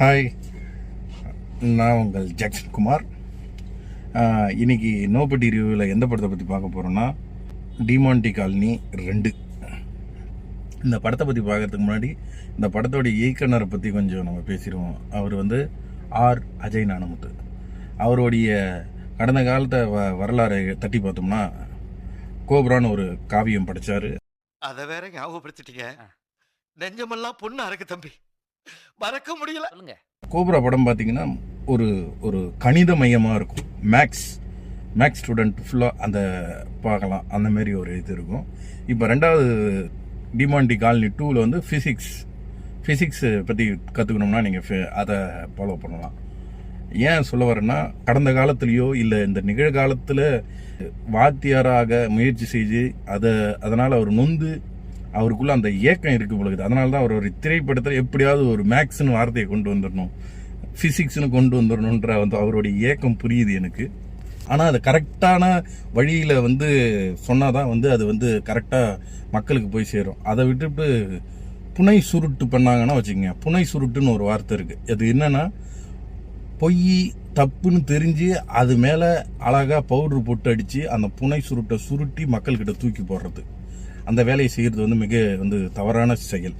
Hi, நான் உங்கள் Jackson Kumar. இன்னைக்கு நோபடி ரிவ்யூவில் எந்த படத்தை பற்றி பார்க்க போகிறோன்னா, டிமாண்டி காலனி 2. இந்த படத்தை பற்றி பார்க்கறதுக்கு முன்னாடி இந்த படத்தோடைய இயக்குனரை பற்றி கொஞ்சம் நம்ம பேசிடுவோம். அவர் வந்து ஆர் அஜய் ஞானமுத்து. அவருடைய கடந்த காலத்தை வரலாறு தட்டி பார்த்தோம்னா, கோப்ரான்னு ஒரு காவியம் படித்தார். அதை வேற ஞாபகப்படுத்திட்டீங்க. நெஞ்சமெல்லாம் பொண்ணு அறக்கு தம்பி, மறக்க முடியல. கோப்ரா படம் பார்த்தீங்கன்னா ஒரு ஒரு கணித மையமாக இருக்கும். மேக்ஸ் ஸ்டூடெண்ட் ஃபுல்லாக அந்த பார்க்கலாம், அந்த மாதிரி ஒரு இது இருக்கும். இப்போ ரெண்டாவது டிமாண்டி காலனி 2ல் வந்து ஃபிசிக்ஸ் பற்றி கற்றுக்கணும்னா நீங்கள் அதை ஃபாலோ பண்ணலாம். ஏன் சொல்ல வரேன்னா, கடந்த காலத்துலேயோ இல்லை இந்த நிகழ்காலத்தில் வாத்தியாராக முயற்சி செய்து அதனால் அவர் நொந்து அவருக்குள்ள அந்த ஏக்கம் இருக்கு பொழுது, அதனால தான் அவர் ஒரு திரைப்படத்தில் எப்படியாவது ஒரு மேக்ஸ்னு வார்த்தையை கொண்டு வந்துடணும், ஃபிசிக்ஸ்னு கொண்டு வந்துடணுன்ற அவருடைய ஏக்கம் புரியுது எனக்கு. ஆனால் அது கரெக்டான வழியில் வந்து சொன்னால் தான் அது கரெக்டாக மக்களுக்கு போய் சேரும். அதை விட்டுட்டு புனை சுருட்டு பண்ணாங்கன்னா வச்சுக்கோங்க. புனை சுருட்டுன்னு ஒரு வார்த்தை இருக்குது. அது என்னன்னா, பொய் தப்புன்னு தெரிஞ்சு அது மேலே அழகாக பவுட்ரு போட்டு அடித்து அந்த புனை சுருட்டை சுருட்டி மக்கள்கிட்ட தூக்கி போடுறது, அந்த வேலையை செய்கிறது மிக தவறான செயல்.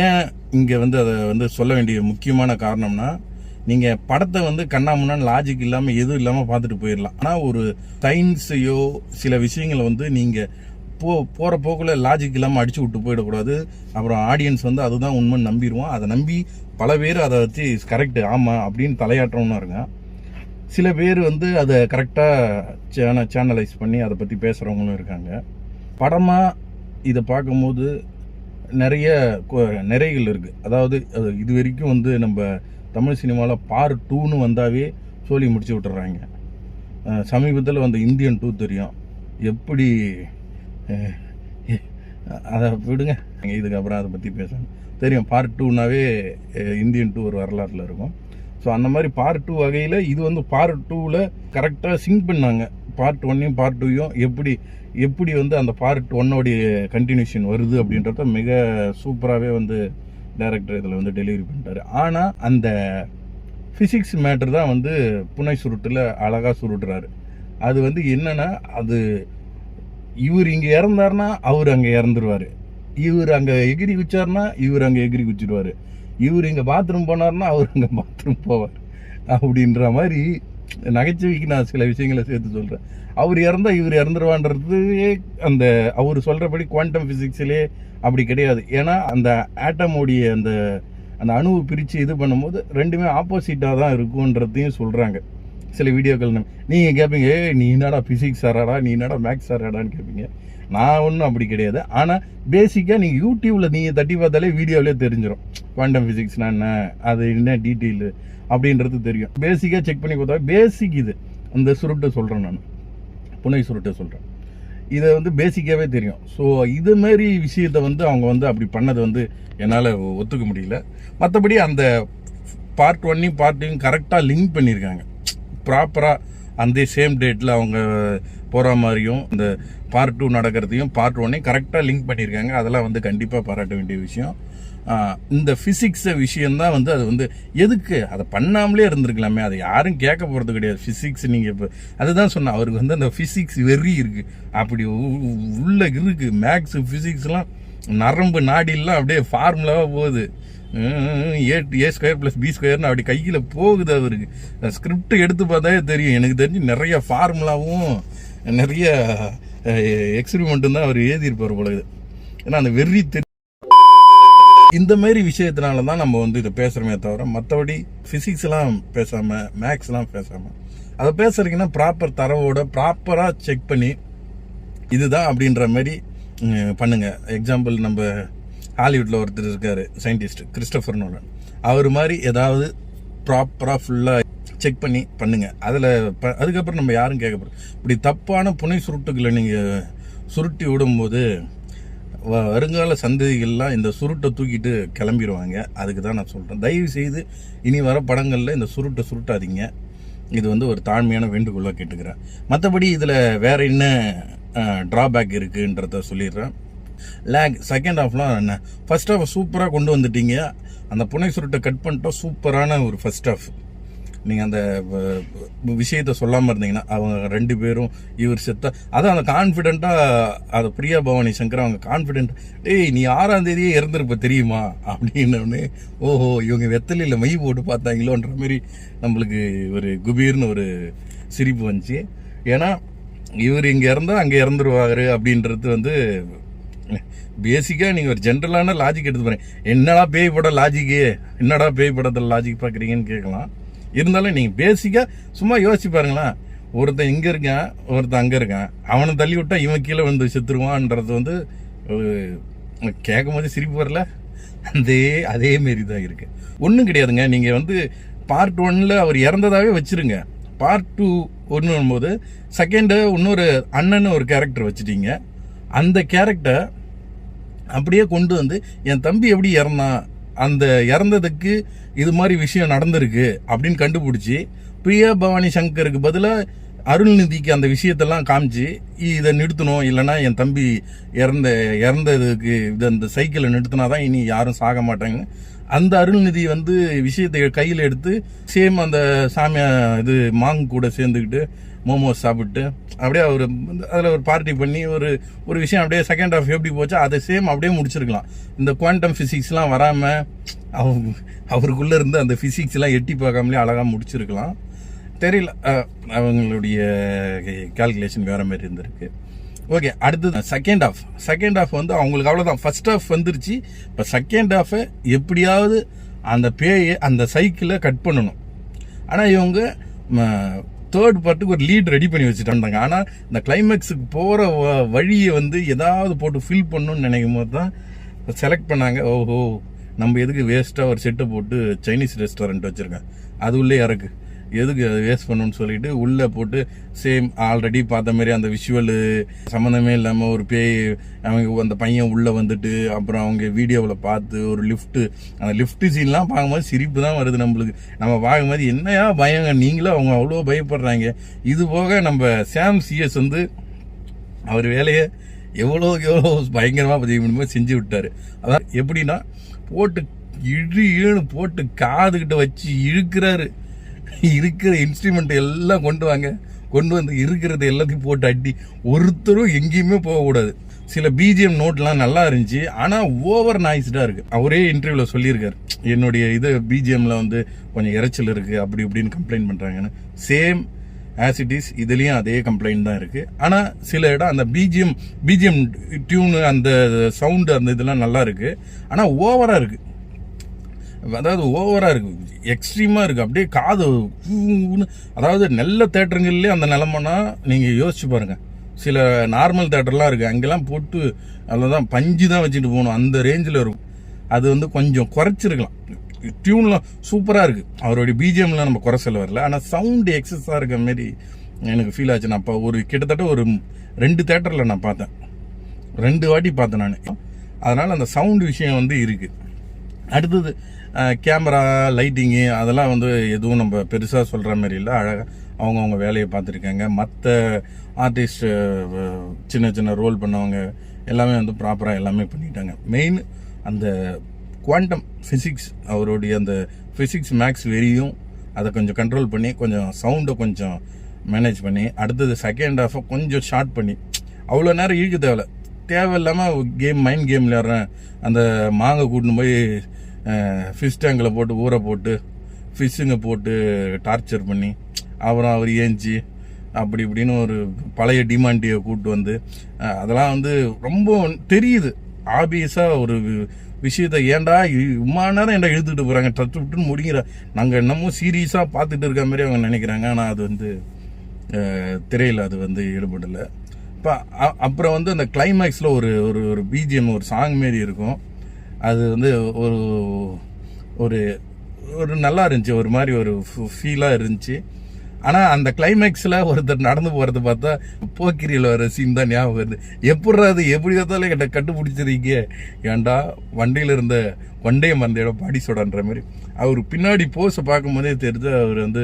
ஏன் இங்கே அதை சொல்ல வேண்டிய முக்கியமான காரணம்னா, நீங்கள் படத்தை கண்ணாமுன்னான்னு லாஜிக் இல்லாமல் எதுவும் இல்லாமல் பார்த்துட்டு போயிடலாம். ஆனால் ஒரு சயின்ஸையோ சில விஷயங்களை நீங்கள் போகிற போக்குள்ள லாஜிக் இல்லாமல் அடிச்சு விட்டு போயிடக்கூடாது. அப்புறம் ஆடியன்ஸ் அதுதான் உண்மைன்னு நம்பிடுவோம். அதை நம்பி பல பேர் அதை வச்சு கரெக்டு ஆமாம் அப்படின்னு தலையாட்டுறோம்னு இருங்க. சில பேர் அதை கரெக்டாக சேனலைஸ் பண்ணி அதை பற்றி பேசுகிறவங்களும் இருக்காங்க. படமாக இதை பார்க்கும்போது நிறைய நிறைகள் இருக்குது. அதாவது இது வரைக்கும் நம்ம தமிழ் சினிமாவில் பார்ட் 2ன்னு வந்தாவே சொல்லி முடிச்சு விட்டுறாங்க. சமீபத்தில் இந்தியன் 2 தெரியும். எப்படி அதை விடுங்க, இதுக்கப்புறம் அதை பற்றி பேசணும். தெரியும், பார்ட் 2னாவே இந்தியன் 2 ஒரு வரலாற்றில் இருக்கும். ஸோ அந்த மாதிரி பார்ட் 2 வகையில் இது பார்ட் 2வில் கரெக்டாக சிங்க் பண்ணாங்க. பார்ட் 1ஐயும் பார்ட் 2ஐயும் எப்படி அந்த பார்ட் 1ஓடைய கண்டினியூஷன் வருது அப்படின்றத மிக சூப்பராகவே டைரக்டர் இதில் டெலிவரி பண்ணிட்டார். ஆனால் அந்த ஃபிசிக்ஸ் மேட்ரு தான் புனை சுருட்டில் அழகாக சுருட்டுறாரு. அது என்னன்னா, அது இவர் இங்கே இறந்தாருன்னா அவர் அங்கே இறந்துருவார், இவர் அங்கே எகிரி குச்சார்னா இவர் அங்கே எகிரி குச்சிடுவார், இவர் இங்கே பாத்ரூம் போனார்னா அவர் அங்கே பாத்ரூம் போவார். அப்படின்ற மாதிரி நகைச்சுவைக்கு நான் சில விஷயங்களை சேர்த்து சொல்கிறேன். அவர் இறந்தால் இவர் இறந்துருவான்றது அவர் சொல்கிறபடி குவாண்டம் ஃபிசிக்ஸ்லேயே அப்படி கிடையாது. ஏன்னா அந்த ஆட்டமோடைய அந்த அணுவை பிரித்து இது பண்ணும்போது ரெண்டுமே ஆப்போசிட்டாக தான் இருக்குன்றதையும் சொல்கிறாங்க சில வீடியோக்கள். நீங்கள் கேட்பீங்க, நீ என்னடா ஃபிசிக்ஸ் சாராடா, நீ என்னடா மேக்ஸ் சாராடான்னு கேட்பீங்க. நான் ஒன்றும் அப்படி கிடையாது. ஆனால் பேசிக்காக நீங்கள் யூடியூப்பில் நீங்கள் தட்டி பார்த்தாலே வீடியோவிலே தெரிஞ்சிடும் குவாண்டம் ஃபிசிக்ஸ்னா என்ன, அது என்ன டீட்டெயிலு அப்படின்றது தெரியும். பேசிக்காக செக் பண்ணி கொடுத்தா பேசிக் இது அந்த சுருட்டை சொல்கிறேன், நான் புனை சுருட்டை சொல்கிறேன். இதை பேசிக்காகவே தெரியும். ஸோ இதுமாரி விஷயத்தை அவங்க அப்படி பண்ணது என்னால் ஒத்துக்க முடியல. மற்றபடி அந்த பார்ட் 1ஐயும் பார்ட் 2ஐயும் கரெக்டாக லிங்க் பண்ணியிருக்காங்க. ப்ராப்பராக அந்த சேம் டேட்டில் அவங்க போகிற மாதிரியும் இந்த பார்ட் 2 நடக்கிறதையும் பார்ட் 1ஐயும் கரெக்டாக லிங்க் பண்ணியிருக்காங்க. அதெல்லாம் கண்டிப்பாக பாராட்ட வேண்டிய விஷயம். இந்த ஃபிசிக்ஸை விஷயந்தான் அது எதுக்கு அதை பண்ணாமலே இருந்திருக்கலாமே, அதை யாரும் கேட்க போகிறது கிடையாது. ஃபிசிக்ஸ் நீங்கள் இப்போ அதுதான் சொன்னேன், அவருக்கு அந்த ஃபிசிக்ஸ் வெறி இருக்குது. அப்படி உள்ள இருக்குது. மேக்ஸு ஃபிசிக்ஸ்லாம் நரம்பு நாடிலாம் அப்படியே ஃபார்முலாவாக போகுது. A² + B² அப்படி கையில் போகுது அவருக்கு. ஸ்கிரிப்ட் எடுத்து பார்த்தாவே தெரியும். எனக்கு தெரிஞ்சு நிறைய ஃபார்முலாவும் நிறைய எக்ஸ்பிரிமெண்ட்டும் தான் அவர் எழுதியிருப்பார் போலது. ஏன்னா அந்த வெறி இந்த மாதிரி விஷயத்தினால தான் நம்ம இதை பேசுகிறோமே தவிர, மற்றபடி ஃபிசிக்ஸ்லாம் பேசாமல் மேக்ஸ்லாம் பேசாமல் அதை பேசுகிறீங்கன்னா ப்ராப்பர் தரவோட ப்ராப்பராக செக் பண்ணி இதுதான் அப்படின்ற மாதிரி பண்ணுங்க. எக்ஸாம்பிள், நம்ம ஹாலிவுட்டில் ஒருத்தர் இருக்கார் சயின்டிஸ்ட், கிறிஸ்டோபர் நோலன். அவர் மாதிரி ஏதாவது ப்ராப்பராக ஃபுல்லாக செக் பண்ணி பண்ணுங்க. அதுக்கப்புறம் நம்ம யாரும் கேட்க போகிறோம். இப்படி தப்பான புனை சுருட்டுகளை நீங்கள் சுருட்டி விடும்போது வருங்கால சந்ததிகள்லாம் இந்த சுருட்டை தூக்கிட்டு கிளம்பிடுவாங்க. அதுக்கு தான் நான் சொல்கிறேன், தயவு செய்து இனி வர படங்களில் இந்த சுருட்டாதீங்க. இது ஒரு தாழ்மையான வேண்டுகோளாக கேட்டுக்கிறேன். மற்றபடி இதில் வேறு என்ன ட்ராபேக் இருக்குன்றத சொல்லிடுறேன். லேக் செகண்ட் ஹாஃப்லாம் என்ன, ஃபர்ஸ்ட் ஹாஃப் சூப்பராக கொண்டு வந்துட்டீங்க. அந்த புனை சுருட்டை கட் பண்ணிட்டா சூப்பரான ஒரு ஃபர்ஸ்ட் ஹாஃப். நீங்கள் அந்த விஷயத்த சொல்லாமல் இருந்தீங்கன்னா அவங்க 2 பேரும் இவர் செத்தா அதான் அந்த கான்ஃபிடென்ட்டாக அதை பிரியா பவானி சங்கர் அவங்க கான்ஃபிடென்ட், டேய் நீ 6ஆம் தேதியே இறந்துருப்ப தெரியுமா அப்படின்னு. ஓஹோ இவங்க வெத்தலையில் மை போட்டு பார்த்தாங்களோன்ற மாதிரி நம்மளுக்கு ஒரு குபீர்னு ஒரு சிரிப்பு வந்துச்சு. ஏன்னா இவர் இங்கே இறந்தால் அங்கே இறந்துருவாரு அப்படின்றது வந்து பேசிக்காக நீங்கள் ஒரு ஜென்ரலான லாஜிக் எடுத்து போகிறேன். என்னடா பேய் படம் லாஜிக்கு, என்னடா பேய் படத்தில் லாஜிக் பார்க்குறீங்கன்னு கேட்கலாம். இருந்தாலும் நீங்கள் பேசிக்காக சும்மா யோசிச்சு பாருங்களேன். ஒருத்தன் இங்கே இருக்கான், ஒருத்தன் அங்கே இருக்கான், அவனை தள்ளி விட்டா இவன் கீழே வந்து செத்துருவான்றது வந்து கேட்கும் போது சிரிப்பு வரல. அதே மாரி தான் இருக்கு. ஒன்றும் கிடையாதுங்க. நீங்கள் வந்து பார்ட் 1ல் அவர் இறந்ததாகவே வச்சிருங்க. பார்ட் 2 ஒன்றும் போது செகண்டு இன்னொரு அண்ணன்னு ஒரு கேரக்டர் வச்சுட்டீங்க. அந்த கேரக்டர் அப்படியே கொண்டு வந்து என் தம்பி எப்படி இறந்தான், அந்த இறந்ததுக்கு இது மாதிரி விஷயம் நடந்திருக்கு அப்படின்னு கண்டுபிடிச்சி பிரியா பவானி சங்கருக்கு பதிலாக அருள்நிதிக்கு அந்த விஷயத்தெல்லாம் காமிச்சு இதை நிறுத்தணும், இல்லைன்னா என் தம்பி இறந்ததுக்கு இந்த சைக்கிளை நிறுத்தினாதான் இனி யாரும் சாக மாட்டாங்க. அந்த அருள்நிதி வந்து விஷயத்தை கையில் எடுத்து சேம் அந்த சாமியா இது மாங் கூட சேர்ந்துக்கிட்டு மோமோஸ் சாப்பிட்டு அப்படியே அவர் அதில் ஒரு பார்ட்டி பண்ணி ஒரு விஷயம் அப்படியே செகண்ட் ஹாஃப் எப்படி போச்சோ அதை சேம் அப்படியே முடிச்சிருக்கலாம். இந்த குவாண்டம் ஃபிசிக்ஸ்லாம் வராமல் அவருக்குள்ளே இருந்து அந்த ஃபிசிக்ஸ்லாம் எட்டி பார்க்காமலே அழகாக முடிச்சிருக்கலாம். தெரியல, அவங்களுடைய கால்குலேஷன் வேறு மாதிரி இருந்திருக்கு. ஓகே, அடுத்தது செகண்ட் ஹாஃப் வந்து அவங்களுக்கு அவ்வளோதான். ஃபர்ஸ்ட் ஹாஃப் வந்துருச்சு. இப்போ செகண்ட் ஹாஃபை எப்படியாவது அந்த பேயை அந்த சைக்கிளை கட் பண்ணணும். ஆனால் இவங்க தேர்ட் பார்ட்டுக்கு ஒரு லீட் ரெடி பண்ணி வச்சுட்டாங்க. ஆனால் இந்த கிளைமேக்ஸுக்கு போகிற வழியை வந்து ஏதாவது போட்டு ஃபில் பண்ணணும்னு நினைக்கும் போது தான் செலக்ட் பண்ணாங்க. ஓஹோ நம்ம எதுக்கு வேஸ்ட்டாக ஒரு செட்டை போட்டு சைனீஸ் ரெஸ்டாரண்ட் வச்சுருக்கேன், அது உள்ளே இறக்கு, எதுக்கு அதை வேஸ்ட் பண்ணணும்னு சொல்லிட்டு உள்ளே போட்டு சேம் ஆல்ரெடி பார்த்த மாதிரி அந்த விஷுவலு சம்மந்தமே இல்லாமல் ஒரு பேய் அவங்க அந்த பையன் உள்ளே வந்துட்டு அப்புறம் அவங்க வீடியோவில் பார்த்து ஒரு அந்த லிஃப்ட்டு சீன்லாம் பார்க்கும்போது சிரிப்பு தான் வருது நம்மளுக்கு. நம்ம பார்க்கும்போது என்னையா பயங்க நீங்களும் அவங்க அவ்வளோ பயப்படுறாங்க. இது போக நம்ம சாம் சிஎஸ் வந்து அவர் வேலையை எவ்வளோ பயங்கரமாக செஞ்சு விட்டார். அதான் எப்படின்னா போட்டு இழுன்னு போட்டு காதுகிட்ட வச்சு இழுக்கிறாரு. இருக்கிற இன்ஸ்ட்ருமெண்ட் எல்லாம் கொண்டு வந்து இருக்கிறது எல்லாத்தையும் போட்டு அடி. ஒருத்தரும் எங்கேயுமே போகக்கூடாது. சில பிஜிஎம் நோட்லாம் நல்லா இருந்துச்சு, ஆனால் ஓவர் நாய்ஸ்டாக இருக்குது. அவரே இன்டர்வியூவில் சொல்லியிருக்காரு, என்னுடைய இது பிஜிஎம்ல வந்து கொஞ்சம் இறைச்சல் இருக்குது அப்படி இப்படின்னு கம்ப்ளைண்ட் பண்ணுறாங்கன்னு. சேம் ஆஸ் இட் இஸ் இதுலேயும் அதே கம்ப்ளைண்ட் தான் இருக்குது. ஆனால் சில இடம் அந்த பிஜிஎம் டியூனு அந்த சவுண்டு அந்த இதெல்லாம் நல்லா இருக்குது, ஆனால் ஓவராக இருக்குது. அதாவது ஓவராக இருக்குது, எக்ஸ்ட்ரீமாக இருக்குது. அப்படியே காது அதாவது நல்ல தேட்டருங்கள்லேயே அந்த நிலமைனா நீங்கள் யோசிச்சு பாருங்கள். சில நார்மல் தேட்டர்லாம் இருக்குது, அங்கெல்லாம் போட்டு அதில் பஞ்சு தான் வச்சுட்டு போகணும், அந்த ரேஞ்சில் இருக்கும். அது வந்து கொஞ்சம் குறைச்சிருக்கலாம். டியூன்லாம் சூப்பராக இருக்குது. அவருடைய பிஜிஎம்லாம் நம்ம குறை சொல்ல வரல, ஆனால் சவுண்டு எக்ஸஸாக இருக்க மாரி எனக்கு ஃபீல் ஆச்சு. நான் இப்போ கிட்டத்தட்ட ஒரு 2 தேட்டரில் நான் பார்த்தேன், 2 வாட்டி பார்த்தேன் நான். அதனால் அந்த சவுண்டு விஷயம் வந்து இருக்குது. அடுத்தது கேமரா லைட்டிங்கு அதெல்லாம் வந்து எதுவும் நம்ம பெருசாக சொல்கிற மாதிரி இல்லை. அழகாக அவங்கவுங்க வேலையை பார்த்துருக்காங்க. மற்ற ஆர்டிஸ்ட் சின்ன ரோல் பண்ணவங்க எல்லாமே வந்து ப்ராப்பராக எல்லாமே பண்ணிட்டாங்க. மெயின் அந்த குவாண்டம் ஃபிசிக்ஸ், அவருடைய அந்த ஃபிசிக்ஸ் மேக்ஸ் வெறியும் அதை கொஞ்சம் கண்ட்ரோல் பண்ணி கொஞ்சம் சவுண்டை கொஞ்சம் மேனேஜ் பண்ணி, அடுத்தது செகண்ட் ஹாஃபை கொஞ்சம் ஷார்ட் பண்ணி, அவ்வளோ நேரம் இழுக்க தேவையில்லாமல் மைண்ட் கேம் விளையாடுறேன். அந்த மாங்கை கூட்டின்னு போய் ஃபிஷ் டேங்கில் போட்டு ஊற போட்டு ஃபிஷ்ஷுங்க போட்டு டார்ச்சர் பண்ணி அப்புறம் அவர் ஏஞ்சி அப்படி இப்படின்னு ஒரு பழைய டிமாண்டியை கூப்பிட்டு வந்து அதெல்லாம் வந்து ரொம்ப தெரியுது. ஆபியஸாக ஒரு விஷயத்த ஏன்டா இம்மா நேரம் ஏன்டா இழுத்துக்கிட்டு போகிறாங்க, டச்சு விட்டுன்னு முடிங்கிற நாங்கள் என்னமோ சீரியஸாக பார்த்துட்டு இருக்க மாதிரி அவங்க நினைக்கிறாங்க. ஆனால் அது வந்து திரையில் அது வந்து ஈடுபடலை. இப்போ அப்புறம் வந்து அந்த கிளைமேக்ஸில் ஒரு பிஜிஎம் ஒரு சாங் மாரி இருக்கும். அது வந்து ஒரு நல்லா இருந்துச்சு, ஒரு மாதிரி ஒரு ஃபீலாக இருந்துச்சு. ஆனால் அந்த கிளைமேக்ஸில் ஒருத்தர் நடந்து போகிறத பார்த்தா போக்கிரியில் வர சீன் தான் ஞாபகம் வருது. எப்படி பார்த்தாலும் கிட்ட கண்டுபிடிச்சிருக்கீங்க, ஏன்டா வண்டியில் இருந்த வண்டைய மந்தையோட பாடி சோடான்ற மாதிரி. அவர் பின்னாடி போஸை பார்க்கும்போதே தெரிஞ்சு அவர் வந்து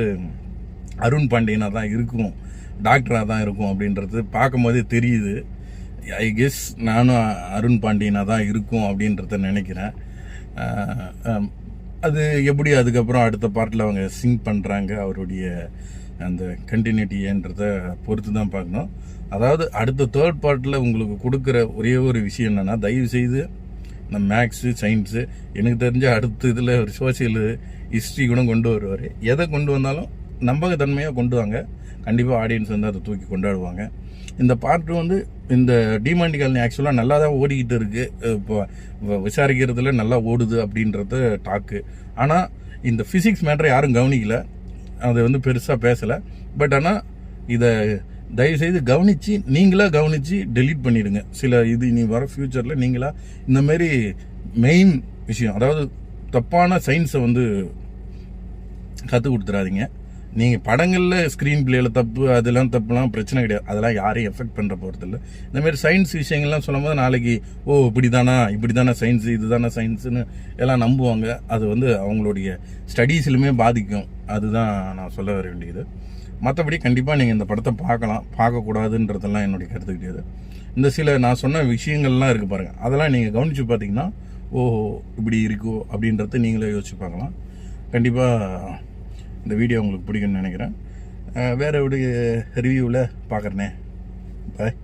அருண் பாண்டியனாக தான் இருக்கும், டாக்டராக தான் இருக்கும் அப்படின்றது பார்க்கும்போதே தெரியுது. ஐ கெஸ் நானும் அருண் பாண்டியனாக தான் இருக்கும் அப்படின்றத நினைக்கிறேன். அது எப்படி அதுக்கப்புறம் அடுத்த பார்ட்டில் அவங்க சிங்க் பண்ணுறாங்க, அவருடைய அந்த கண்டினியூட்டின்றதை பொறுத்து தான் பார்க்கணும். அதாவது அடுத்த தேர்ட் பார்ட்டில் உங்களுக்கு கொடுக்குற ஒரே ஒரு விஷயம் என்னென்னா, தயவுசெய்து இந்த மேக்ஸு சயின்ஸு எனக்கு தெரிஞ்ச அடுத்த இதில் ஒரு சோசியல் ஹிஸ்ட்ரி கூட கொண்டு வருவார். எதை கொண்டு வந்தாலும் நம்பகத்தன்மையாக கொண்டு வாங்க, கண்டிப்பாக ஆடியன்ஸ் வந்து அதை தூக்கி கொண்டாடுவாங்க. இந்த பார்ட் வந்து இந்த டிமாண்டி காலனி ஆக்சுவலாக நல்லா தான் ஓடிக்கிட்டு இருக்குது, இப்போ விசாரிக்கிறதுல நல்லா ஓடுது அப்படின்றது டாக்கு. ஆனால் இந்த ஃபிசிக்ஸ் மேட்டரை யாரும் கவனிக்கல, அதை வந்து பெருசாக பேசலை. பட் ஆனால் இதை தயவுசெய்து நீங்களாக கவனித்து டெலீட் பண்ணிவிடுங்க. சில இது இனி வர ஃப்யூச்சரில் நீங்களாக இந்தமாரி மெயின் விஷயம், அதாவது தப்பான சயின்ஸை வந்து கற்றுக் கொடுத்துடாதீங்க. நீங்கள் படங்களில் ஸ்க்ரீன் பிளேயில் தப்பு அதெல்லாம் தப்புலாம் பிரச்சனை கிடையாது, அதெல்லாம் யாரையும் எஃபெக்ட் பண்ணுற போகிறதில்ல. இந்தமாரி சயின்ஸ் விஷயங்கள்லாம் சொல்லும் போது நாளைக்கு இப்படி தானே சயின்ஸு, இது தானே சயின்ஸுன்னு எல்லாம் நம்புவாங்க. அது வந்து அவங்களுடைய ஸ்டடீஸ்லுமே பாதிக்கும். அதுதான் நான் சொல்ல வர வேண்டியது. மற்றபடி கண்டிப்பாக நீங்கள் இந்த படத்தை பார்க்கலாம், பார்க்கக்கூடாதுன்றதெல்லாம் என்னுடைய கருத்து கிடையாது. இந்த சில நான் சொன்ன விஷயங்கள்லாம் இருக்குது பாருங்கள், அதெல்லாம் நீங்கள் கவனித்து பார்த்தீங்கன்னா இப்படி இருக்கோ அப்படின்றத நீங்களே யோசிச்சு பார்க்கலாம். கண்டிப்பாக இந்த வீடியோ உங்களுக்கு பிடிக்கும்னு நினைக்கிறேன். வேறு ஒரு ரிவ்யூவில் பார்க்குறேனே. பாய்.